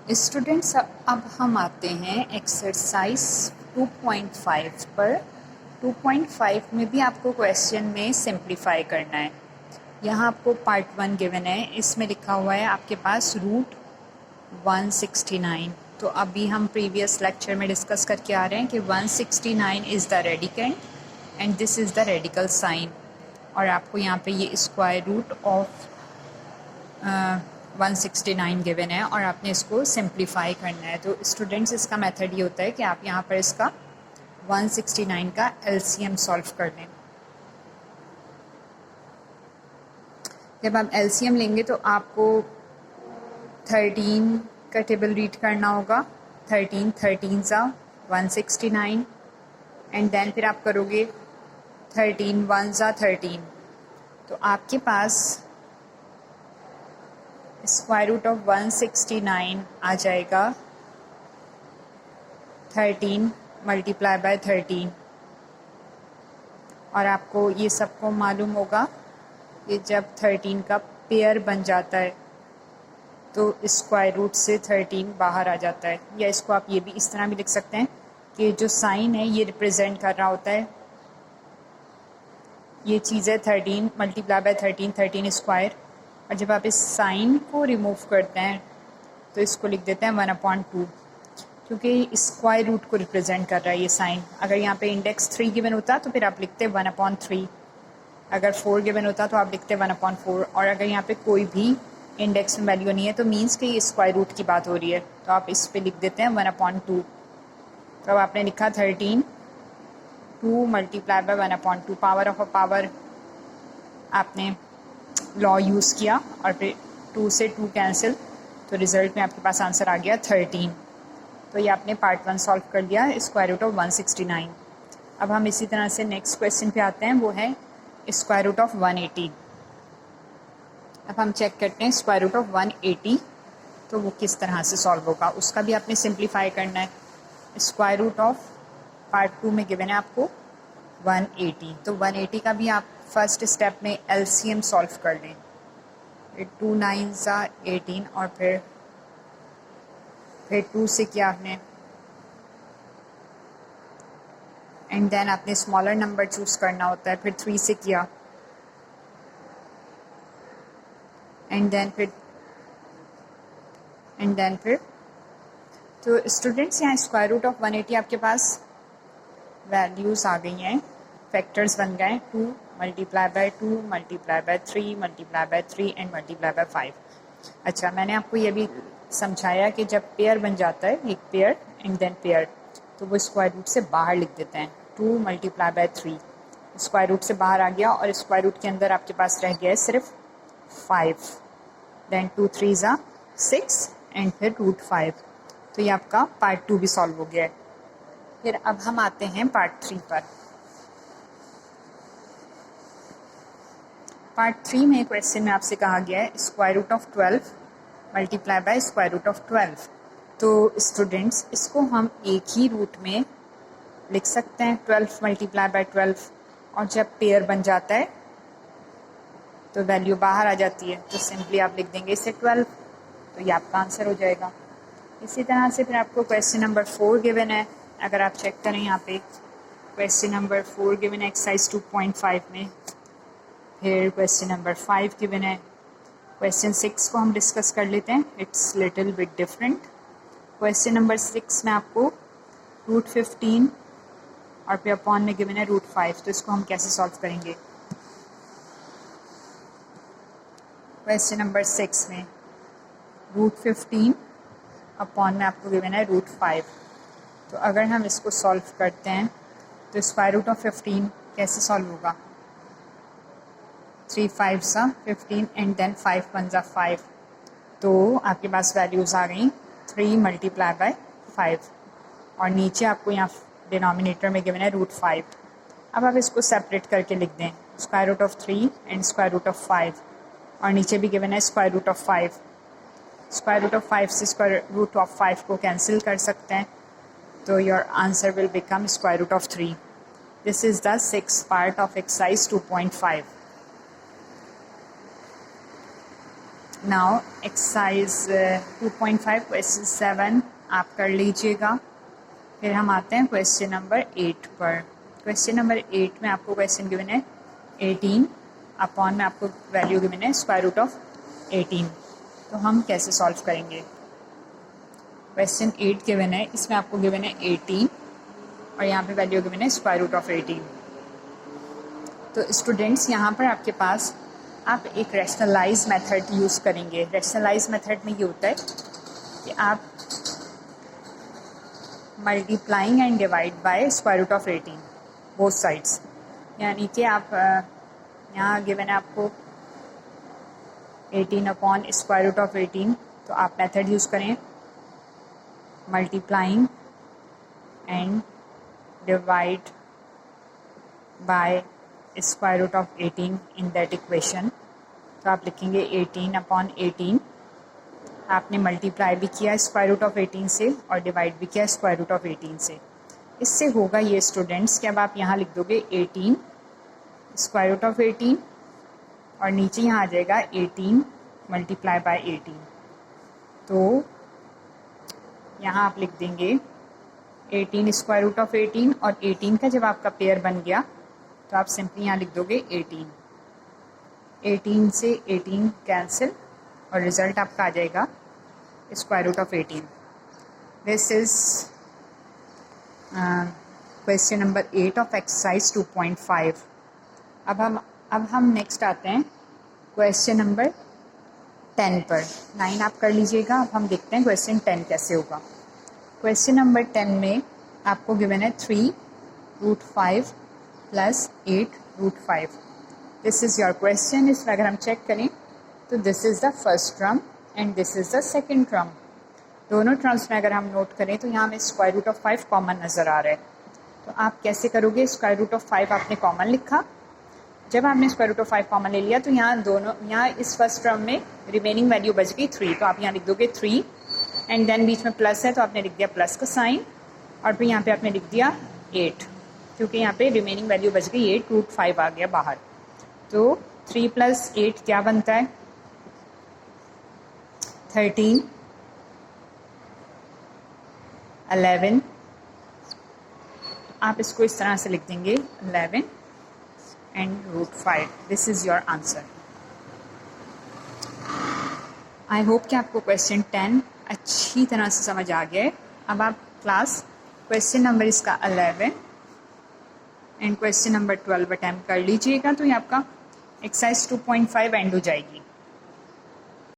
Students, अब हम आते हैं एक्सरसाइज 2.5 पर। 2.5 में भी आपको क्वेश्चन में सिंप्लीफाई करना है। यहाँ आपको पार्ट 1 गिवन है, इसमें लिखा हुआ है आपके पास रूट 169। तो अभी हम प्रीवियस लेक्चर में डिस्कस करके आ रहे हैं कि 169 is the radicand and this is the radical sign, और आपको यहाँ पे ये स्क्वायर रूट ऑफ 169 गिवन है और आपने इसको सिंप्लीफाई करना है। तो स्टूडेंट्स, इसका मेथड ये होता है कि आप यहाँ पर इसका 169 का एलसीएम सॉल्व कर लें। जब आप एलसीएम लेंगे तो आपको 13 का टेबल रीड करना होगा। 13 13 सा 169 एंड देन फिर आप करोगे 13 1 सा 13। तो आपके पास स्क्वायर रूट ऑफ 169 आ जाएगा 13 मल्टीप्लाई बाय 13। और आपको ये सबको मालूम होगा कि जब 13 का पेयर बन जाता है तो स्क्वायर रूट से 13 बाहर आ जाता है। या इसको आप ये भी इस तरह भी लिख सकते हैं कि जो साइन है ये रिप्रेजेंट कर रहा होता है, ये चीज़ है 13 मल्टीप्लाई बाय 13 13 स्क्वायर। और जब आप इस साइन को रिमूव करते हैं तो इसको लिख देते हैं 1/2, क्योंकि स्क्वायर रूट को रिप्रेजेंट कर रहा है ये साइन। अगर यहाँ पे इंडेक्स 3 गिवन होता तो फिर आप लिखते 1/3, अगर 4 गिवन होता तो आप लिखते 1/4, और अगर यहाँ पे कोई भी इंडेक्स में वैल्यू नहीं है तो मीन्स कि ये स्क्वायर रूट की बात हो रही है, तो आप इस पे लिख देते हैं 1/2। तो अब आपने लिखा 13 2 multiply by 1/2, power of a power आपने लॉ यूज़ किया और फिर 2 से 2 कैंसिल, तो रिज़ल्ट में आपके पास आंसर आ गया 13। तो ये आपने पार्ट 1 सॉल्व कर दिया, स्क्वायर रूट ऑफ 169। अब हम इसी तरह से नेक्स्ट क्वेश्चन पे आते हैं, वो है स्क्वायर रूट ऑफ 180। अब हम चेक करते हैं स्क्वायर रूट ऑफ 180 तो वो किस तरह से सॉल्व होगा, उसका भी आपने सिंप्लीफाई करना है। स्क्वायर रूट ऑफ पार्ट 2 में गिवन है आपको 180, तो 180 का भी आप फर्स्ट स्टेप में एलसीएम सॉल्व कर लें। 2 9 सा 18 और फिर 2 से किया आपने, एंड देन आपने स्मॉलर नंबर चूज़ करना होता है, फिर 3 से किया, एंड देन फिर तो स्टूडेंट्स यहाँ स्क्वायर रूट ऑफ 180 आपके पास वैल्यूज़ आ गई हैं, फैक्टर्स बन गए 2 multiply by 2 multiply by 3 multiply by 3 and multiply by 5। अच्छा, मैंने आपको ये भी समझाया कि जब पेयर बन जाता है, एक पेयर एंड देन पेयर, तो वो स्क्वायर रूट से बाहर लिख देते हैं। 2 मल्टीप्लाई बाय 3 स्क्वायर रूट से बाहर आ गया और स्क्वायर रूट के अंदर आपके पास रह गया है सिर्फ 5, देन 2 3 ज़ा 6 एंड फिर रूट 5। तो ये आपका पार्ट 2 भी सॉल्व हो गया है। फिर अब हम आते हैं पार्ट 3 पर। पार्ट 3 में क्वेश्चन में आपसे कहा गया है square root of 12 multiply by square root of 12। तो स्टूडेंट्स, इसको हम एक ही रूट में लिख सकते हैं 12 मल्टीप्लाई बाय 12, और जब पेयर बन जाता है तो वैल्यू बाहर आ जाती है, तो सिंपली आप लिख देंगे इसे 12, तो ये आपका आंसर हो जाएगा। इसी तरह से फिर आपको क्वेश्चन नंबर 4 गिवन है। अगर आप चेक करें यहाँ पे क्वेश्चन नंबर 4 गिवन है एक्सरसाइज 2.5 में, फिर क्वेश्चन नंबर 5 गिवन है। क्वेश्चन 6 को हम डिस्कस कर लेते हैं, it's little bit different. Question number 6 में आपको रूट 15 और फिर अपॉन में गिवन है रूट 5, तो इसको हम कैसे सॉल्व करेंगे। क्वेश्चन नंबर 6 में रूट 15 अपॉन में आपको गिवन है रूट 5, तो अगर हम इसको सॉल्व करते हैं तो स्क्वायर रूट ऑफ 15 कैसे सॉल्व होगा। 3 5 सा 15 एंड देन 5 1 सा 5, तो आपके पास वैल्यूज़ आ गई 3 मल्टीप्लाई बाय 5, और नीचे आपको यहाँ डिनोमिनेटर में गिवन है रूट 5। अब आप इसको सेपरेट करके लिख दें, square root of 3 and square root of 5, और नीचे भी गिवन है square root of 5। Square root of 5 से स्क्वायर रूट ऑफ 5 को कैंसिल कर सकते हैं, तो your answer will become square root of 3। This is the 6th part of exercise 2.5। Now exercise 2.5 question 7 आप कर लीजिएगा। फिर हम आते हैं क्वेश्चन नंबर 8 पर। क्वेश्चन नंबर 8 में आपको क्वेश्चन गिवन है 18 अपॉन में आपको वैल्यू गिवन है स्क्वायर रूट ऑफ 18। तो हम कैसे सॉल्व करेंगे? क्वेश्चन 8 गिवन है, इसमें आपको गिवन है 18 और यहाँ पे वैल्यू गिवन है स्क्वायर रूट ऑफ 18। तो स्टूडेंट्स यहाँ पर आपके पास आप एक रैशनलाइज मेथड यूज़ करेंगे। रैशनलाइज मेथड में ये होता है कि आप multiplying and divide by square root of 18 both sides, यानी कि आप यहाँ गिवन है आपको 18 अपॉन स्क्वायर रूट ऑफ 18, तो आप मेथड यूज़ करें multiplying and divide by square root of 18 in that equation. तो आप लिखेंगे 18 अपॉन 18, आपने मल्टीप्लाई भी किया स्क्वायर रूट ऑफ 18 से और डिवाइड भी किया स्क्वायर रूट ऑफ 18 से। इससे होगा ये स्टूडेंट्स कि अब आप यहाँ लिख दोगे 18 स्क्वायर रूट ऑफ 18 और नीचे यहाँ आ जाएगा 18 मल्टीप्लाई बाय 18। तो यहाँ आप लिख देंगे 18 स्क्वायर रूट ऑफ 18 और 18 का जब आपका पेयर बन गया तो आप सिंपली यहाँ लिख दोगे 18 से 18 कैंसिल और रिज़ल्ट आपका आ जाएगा square root of 18। This is question number 8 of exercise 2.5। अब हम नेक्स्ट आते हैं क्वेश्चन नंबर 10 पर। 9 आप कर लीजिएगा। अब हम देखते हैं क्वेश्चन 10 कैसे होगा। क्वेश्चन नंबर 10 में आपको गिवन है 3 root 5 plus 8 root 5। This is your question. इसमें अगर हम चेक करें तो this is the first term and this is the second term. दोनों टर्म्स में अगर हम नोट करें तो यहाँ हमें स्क्वायर रूट ऑफ 5 कॉमन नज़र आ रहा है। तो आप कैसे करोगे? स्क्वायर रूट ऑफ 5 आपने कॉमन लिखा। जब आपने स्क्वायर रूट ऑफ 5 कॉमन ले लिया तो यहाँ इस फर्स्ट टर्म में रिमेनिंग वैल्यू बच गई 3। तो आप यहाँ लिख दोगे 3 एंड देन बीच में प्लस है तो आपने लिख दिया प्लस का साइन और फिर यहाँ पे आपने लिख दिया 8, क्योंकि यहाँ पे रिमेनिंग वैल्यू बच गई 8, रूट 5 आ गया बाहर। तो 3 प्लस 8 क्या बनता है? 13, 11। आप इसको इस तरह से लिख देंगे 11 and root 5। This is your answer. I hope कि आपको क्वेश्चन 10 अच्छी तरह से समझ आ गया है। अब आप क्लास क्वेश्चन नंबर इसका 11 एंड क्वेश्चन नंबर 12 अटैम्प्ट कर लीजिएगा तो ये आपका एक्सरसाइज 2.5 एंड हो जाएगी।